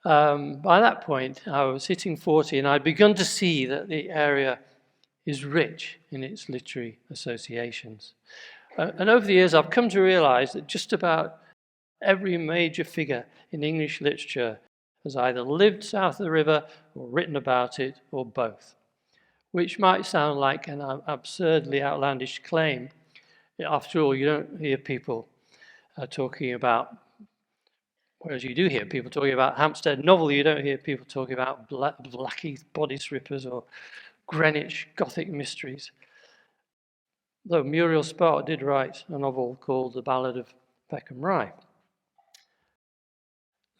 By that point, I was hitting 40, and I'd begun to see that the area is rich in its literary associations. And over the years, I've come to realize that just about every major figure in English literature has either lived south of the river or written about it or both, which might sound like an absurdly outlandish claim. After all, you don't hear people talking about, whereas you do hear people talking about Hampstead Novel, you don't hear people talking about Blackheath bodice rippers or Greenwich Gothic mysteries. Though Muriel Spark did write a novel called The Ballad of Peckham Rye.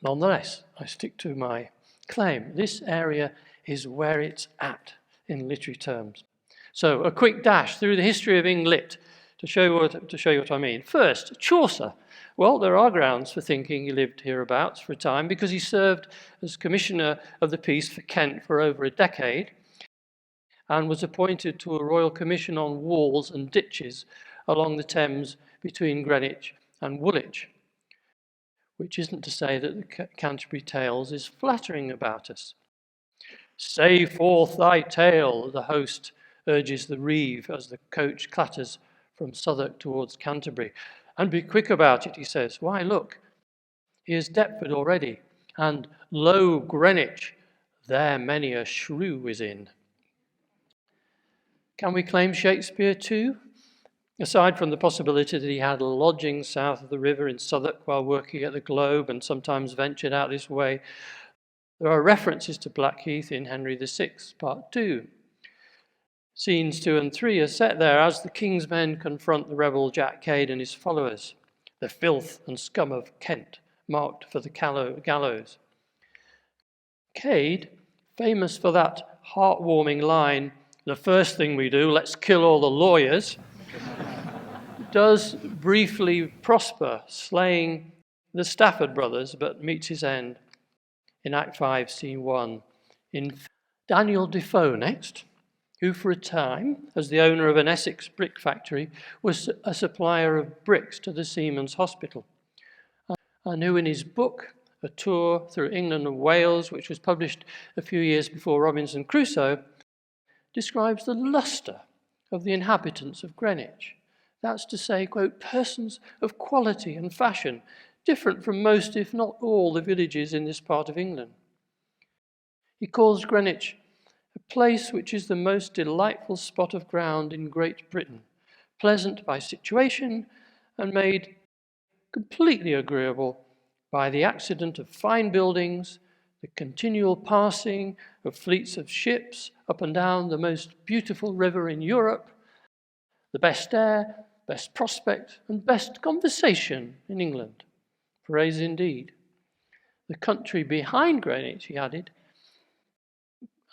Nonetheless, I stick to my claim. This area is where it's at in literary terms. So a quick dash through the history of Englit to show you what I mean. First, Chaucer. Well, there are grounds for thinking he lived hereabouts for a time because he served as Commissioner of the Peace for Kent for over a decade and was appointed to a royal commission on walls and ditches along the Thames between Greenwich and Woolwich, which isn't to say that the Canterbury Tales is flattering about us. Say forth thy tale, the host urges the reeve as the coach clatters from Southwark towards Canterbury. And be quick about it, he says. Why, look, here's Deptford already, and lo, Greenwich, there many a shrew is in. Can we claim Shakespeare too? Aside from the possibility that he had a lodging south of the river in Southwark while working at the Globe and sometimes ventured out this way, there are references to Blackheath in Henry VI, Part 2. Scenes 2 and 3 are set there as the king's men confront the rebel Jack Cade and his followers, the filth and scum of Kent, marked for the gallows. Cade, famous for that heartwarming line, "The first thing we do, let's kill all the lawyers," does briefly prosper, slaying the Stafford brothers, but meets his end in Act 5, Scene 1. In Daniel Defoe next, who for a time, as the owner of an Essex brick factory, was a supplier of bricks to the Seamen's Hospital, and who in his book, A Tour Through England and Wales, which was published a few years before Robinson Crusoe, describes the lustre of the inhabitants of Greenwich. That's to say, quote, persons of quality and fashion, different from most, if not all, the villages in this part of England. He calls Greenwich a place which is the most delightful spot of ground in Great Britain, pleasant by situation and made completely agreeable by the accident of fine buildings, the continual passing of fleets of ships up and down the most beautiful river in Europe, the best air, best prospect, and best conversation in England. Praise indeed. The country behind Greenwich, he added,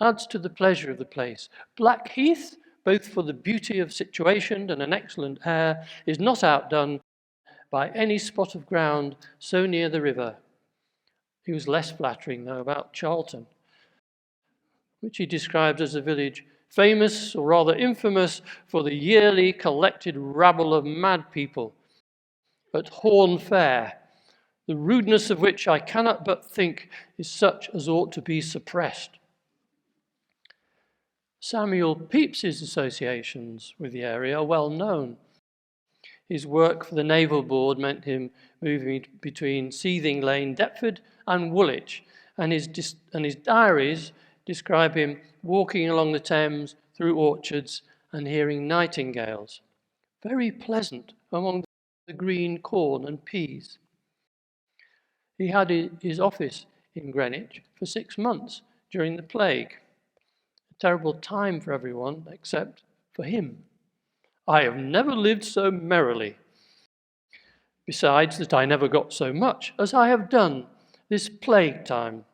adds to the pleasure of the place. Blackheath, both for the beauty of situation and an excellent air, is not outdone by any spot of ground so near the river. He was less flattering, though, about Charlton, which he describes as a village famous, or rather infamous, for the yearly collected rabble of mad people at Horn Fair, the rudeness of which I cannot but think is such as ought to be suppressed. Samuel Pepys's associations with the area are well known. His work for the Naval Board meant him moving between Seething Lane, Deptford, and Woolwich, and his diaries describe him walking along the Thames through orchards and hearing nightingales. Very pleasant among the green corn and peas. He had his office in Greenwich for 6 months during the plague. A terrible time for everyone except for him. I have never lived so merrily. Besides that I never got so much as I have done this plague time.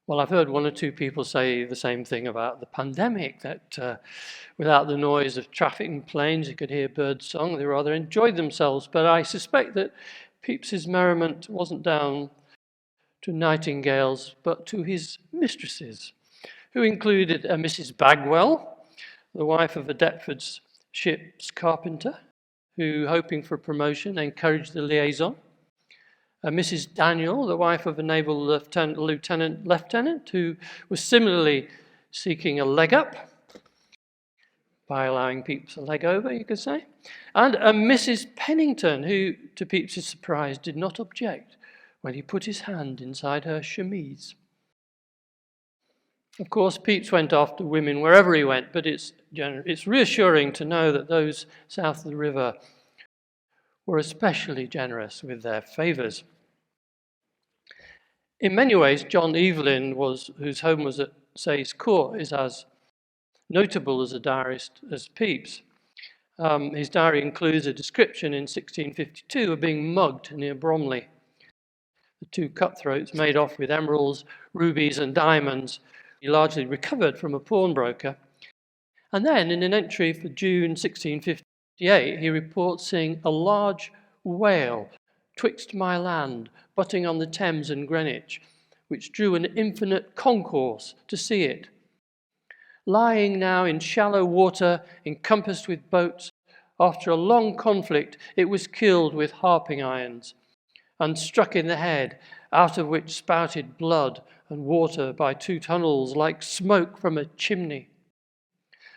Well, I've heard one or two people say the same thing about the pandemic, that without the noise of traffic and planes, you could hear birds' song. They rather enjoyed themselves. But I suspect that Pepys's merriment wasn't down to nightingales, but to his mistresses, who included a Mrs. Bagwell, the wife of a Deptford's ship's carpenter, who, hoping for promotion, encouraged the liaison, Mrs. Daniel, the wife of a naval lieutenant who was similarly seeking a leg up by allowing Pepys a leg over, you could say. And a Mrs. Pennington, who, to Pepys's surprise, did not object when he put his hand inside her chemise. Of course, Pepys went after women wherever he went, but it's reassuring to know that those south of the river were especially generous with their favours. In many ways, John Evelyn, whose home was at Sayes Court, is as notable as a diarist as Pepys. His diary includes a description in 1652 of being mugged near Bromley. The two cutthroats made off with emeralds, rubies, and diamonds. He largely recovered from a pawnbroker. And then, in an entry for June 1658, he reports seeing a large whale twixt my land, butting on the Thames and Greenwich, which drew an infinite concourse to see it. Lying now in shallow water, encompassed with boats, after a long conflict, it was killed with harping irons and struck in the head, out of which spouted blood and water by two tunnels like smoke from a chimney.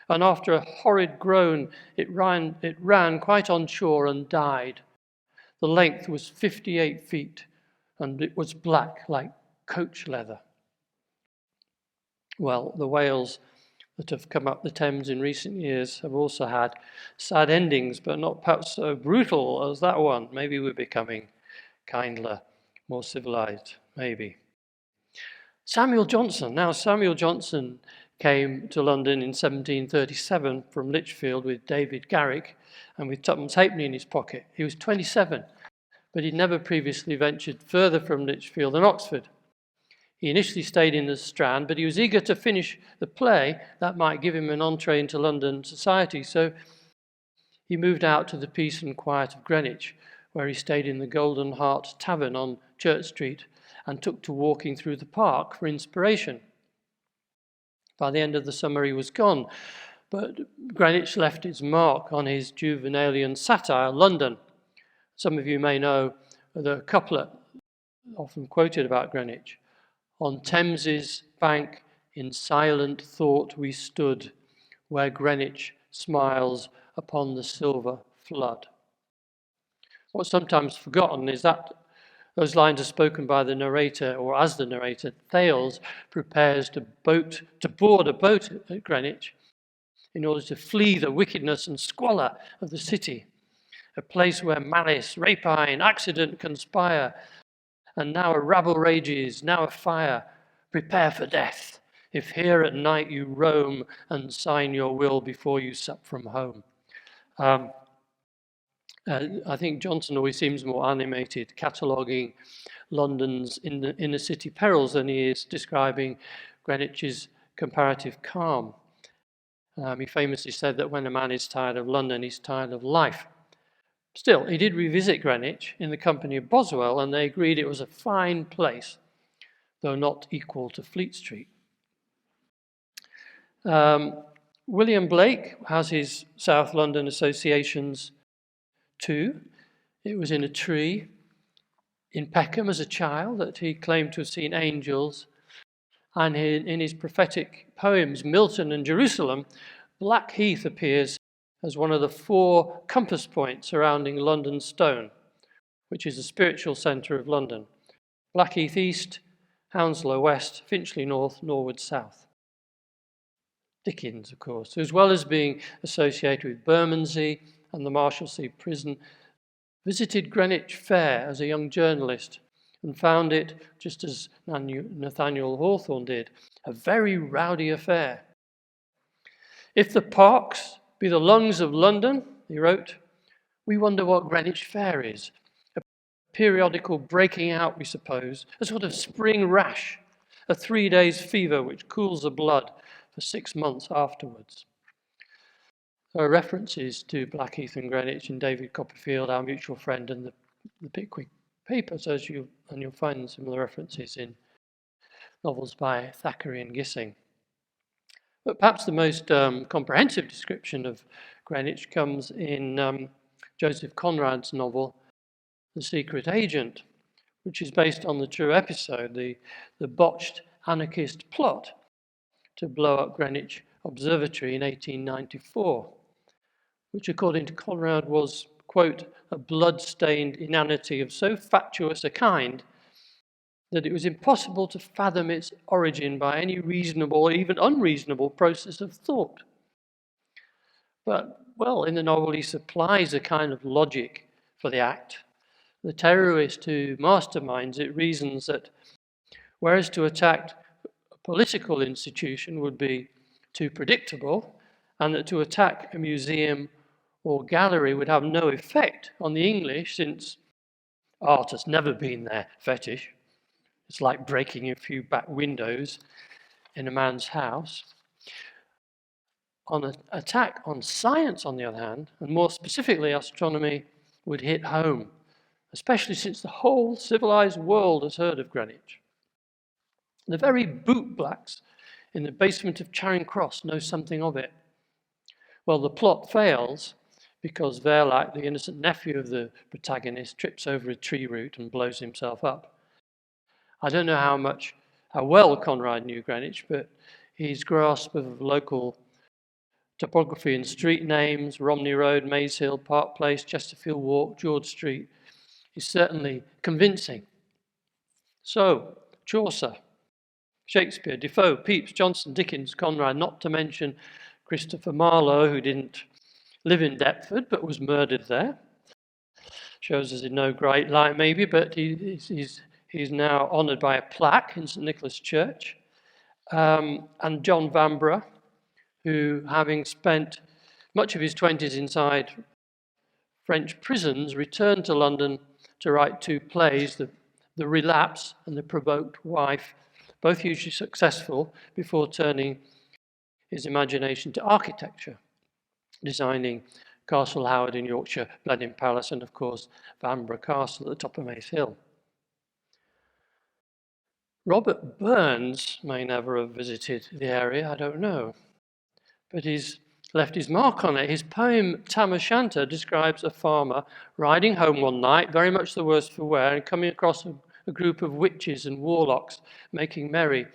And after a horrid groan, it ran quite on shore and died. The length was 58 feet, and it was black like coach leather. Well, the whales that have come up the Thames in recent years have also had sad endings, but not perhaps so brutal as that one. Maybe we're becoming kinder, more civilized, maybe. Samuel Johnson. Now, Samuel Johnson came to London in 1737 from Lichfield with David Garrick and with twopence halfpenny in his pocket. He was 27, but he'd never previously ventured further from Lichfield than Oxford. He initially stayed in the Strand, but he was eager to finish the play. That might give him an entree into London society, so he moved out to the peace and quiet of Greenwich, where he stayed in the Golden Hart Tavern on Church Street and took to walking through the park for inspiration. By the end of the summer, he was gone, but Greenwich left its mark on his Juvenalian satire, London. Some of you may know the couplet often quoted about Greenwich. On Thames's bank in silent thought we stood, where Greenwich smiles upon the silver flood. What's sometimes forgotten is that those lines are spoken by the narrator, or as the narrator, Thales prepares to board a boat at Greenwich in order to flee the wickedness and squalor of the city, a place where malice, rapine, accident conspire, and now a rabble rages, now a fire. Prepare for death, if here at night you roam and sign your will before you sup from home. I think Johnson always seems more animated, cataloguing London's inner city perils than he is describing Greenwich's comparative calm. He famously said that when a man is tired of London, he's tired of life. Still, he did revisit Greenwich in the company of Boswell, and they agreed it was a fine place, though not equal to Fleet Street. William Blake has his South London associations too. It was in a tree in Peckham as a child that he claimed to have seen angels. And in his prophetic poems, Milton and Jerusalem, Blackheath appears as one of the 4 compass points surrounding London Stone, which is the spiritual centre of London. Blackheath East, Hounslow West, Finchley North, Norwood South. Dickens, of course, as well as being associated with Bermondsey and the Marshalsea prison, visited Greenwich Fair as a young journalist and found it, just as Nathaniel Hawthorne did, a very rowdy affair. If the parks be the lungs of London, he wrote, we wonder what Greenwich Fair is. A periodical breaking out, we suppose, a sort of spring rash, a 3 days fever which cools the blood for 6 months afterwards. There are references to Blackheath and Greenwich in David Copperfield, Our Mutual Friend, and the Pickwick Papers, and you'll find similar references in novels by Thackeray and Gissing. But perhaps the most comprehensive description of Greenwich comes in Joseph Conrad's novel, The Secret Agent, which is based on the true episode, the botched anarchist plot to blow up Greenwich Observatory in 1894, which according to Conrad was, quote, a blood-stained inanity of so fatuous a kind that it was impossible to fathom its origin by any reasonable or even unreasonable process of thought. But, well, in the novel he supplies a kind of logic for the act. The terrorist who masterminds it reasons that whereas to attack a political institution would be too predictable, and that to attack a museum or gallery would have no effect on the English, since art has never been their fetish. It's like breaking a few back windows in a man's house. On an attack on science, on the other hand, and more specifically astronomy, would hit home, especially since the whole civilized world has heard of Greenwich. The very bootblacks in the basement of Charing Cross know something of it. Well, the plot fails because Verlac, the innocent nephew of the protagonist, trips over a tree root and blows himself up. I don't know how well Conrad knew Greenwich, but his grasp of local topography and street names, Romney Road, Maze Hill, Park Place, Chesterfield Walk, George Street, is certainly convincing. So, Chaucer, Shakespeare, Defoe, Pepys, Johnson, Dickens, Conrad, not to mention Christopher Marlowe, who didn't live in Deptford but was murdered there. Shows us in no great light maybe, but he's now honoured by a plaque in St Nicholas Church. And John Vanbrugh, who, having spent much of his 20s inside French prisons, returned to London to write two plays, The Relapse and The Provoked Wife, both hugely successful, before turning his imagination to architecture, designing Castle Howard in Yorkshire, Blenheim Palace, and of course Vanbrugh Castle at the top of Maze Hill. Robert Burns may never have visited the area, I don't know, but he's left his mark on it. His poem Tam O'Shanter describes a farmer riding home one night, very much the worse for wear, and coming across a group of witches and warlocks making merry.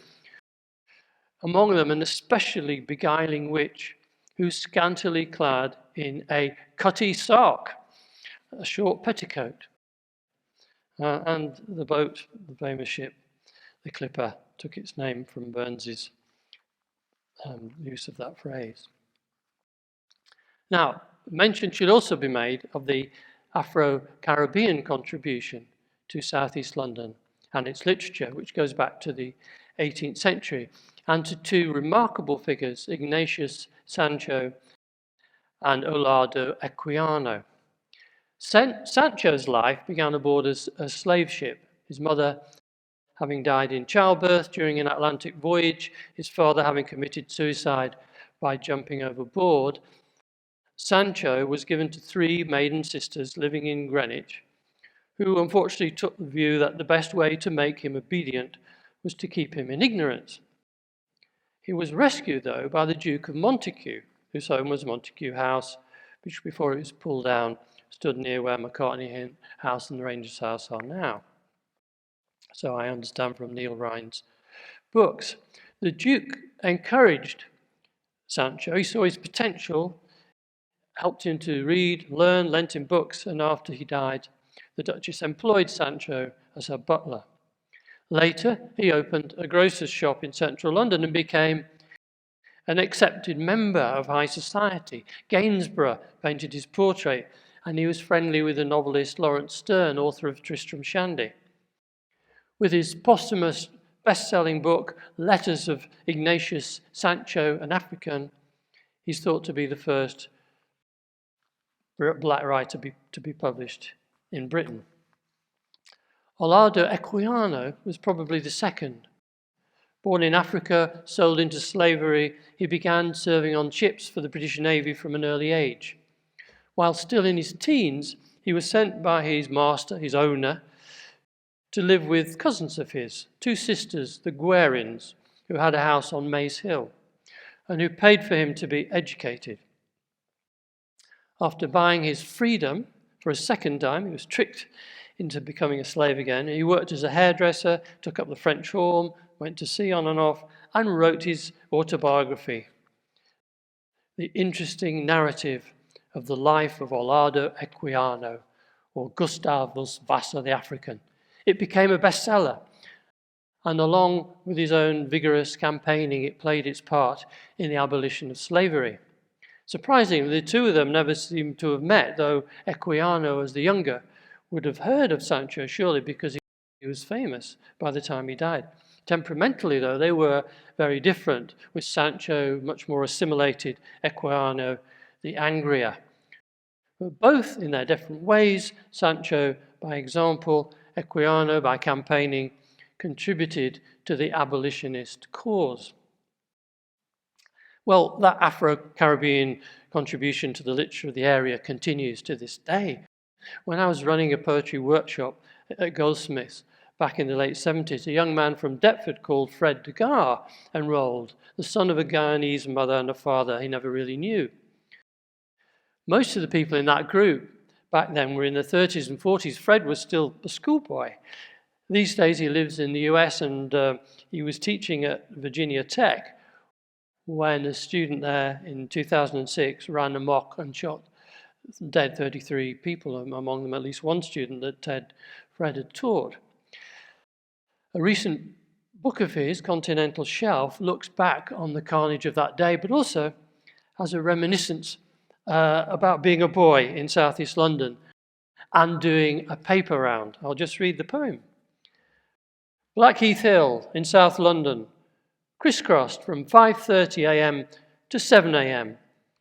Among them, an especially beguiling witch who's scantily clad in a cutty sark, a short petticoat. And the boat, the famous ship, the Clipper, took its name from Burns's use of that phrase. Now, mention should also be made of the Afro-Caribbean contribution to Southeast London and its literature, which goes back to the 18th century, and to two remarkable figures, Ignatius Sancho and Olaudah Equiano. Sancho's life began aboard a slave ship, his mother having died in childbirth during an Atlantic voyage, his father having committed suicide by jumping overboard. Sancho was given to three maiden sisters living in Greenwich, who unfortunately took the view that the best way to make him obedient was to keep him in ignorance. He was rescued, though, by the Duke of Montague, whose home was Montague House, which before it was pulled down stood near where Macartney House and the Rangers' House are now. So I understand from Neil Ryan's books. The Duke encouraged Sancho. He saw his potential, helped him to read, learn, lent him books, and after he died, the Duchess employed Sancho as her butler. Later, he opened a grocer's shop in central London and became an accepted member of high society. Gainsborough painted his portrait, and he was friendly with the novelist Laurence Sterne, author of Tristram Shandy. With his posthumous best-selling book, Letters of Ignatius, Sancho, an African, he's thought to be the first black writer to be published in Britain. Olaudah Equiano was probably the second. Born in Africa, sold into slavery, he began serving on ships for the British Navy from an early age. While still in his teens, he was sent by his master, his owner, to live with cousins of his, two sisters, the Guerins, who had a house on Maze Hill, and who paid for him to be educated. After buying his freedom for a second time, he was tricked into becoming a slave again. He worked as a hairdresser, took up the French horn, went to sea on and off, and wrote his autobiography, the interesting narrative of the life of Olaudah Equiano, or Gustavus Vassa the African. It became a bestseller, and along with his own vigorous campaigning, it played its part in the abolition of slavery. Surprisingly, the two of them never seem to have met, though Equiano, as the younger, would have heard of Sancho, surely, because he was famous by the time he died. Temperamentally, though, they were very different, with Sancho much more assimilated, Equiano the angrier. But both in their different ways, Sancho by example, Equiano by campaigning, contributed to the abolitionist cause. Well, that Afro-Caribbean contribution to the literature of the area continues to this day. When I was running a poetry workshop at Goldsmiths back in the late 70s, a young man from Deptford called Fred Degar enrolled, the son of a Guyanese mother and a father he never really knew. Most of the people in that group back then were in their 30s and 40s. Fred was still a schoolboy. These days he lives in the US, and he was teaching at Virginia Tech when a student there in 2006 ran amok and shot dead 33 people, among them at least one student that Fred had taught. A recent book of his, Continental Shelf, looks back on the carnage of that day, but also has a reminiscence about being a boy in southeast London and doing a paper round. I'll just read the poem. Blackheath Hill in South London, crisscrossed from 5:30 a.m. to 7 a.m.,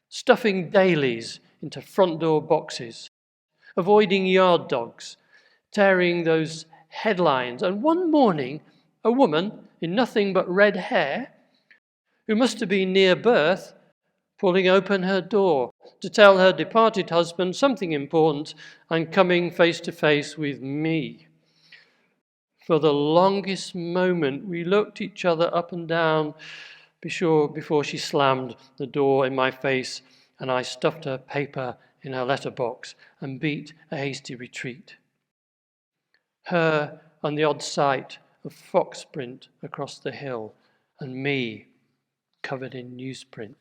stuffing dailies into front door boxes, avoiding yard dogs, tearing those headlines. And one morning, a woman in nothing but red hair, who must have been near birth, pulling open her door to tell her departed husband something important and coming face to face with me. For the longest moment, we looked each other up and down before she slammed the door in my face and I stuffed her paper in her letterbox and beat a hasty retreat. Her and the odd sight of fox print across the hill, and me covered in newsprint.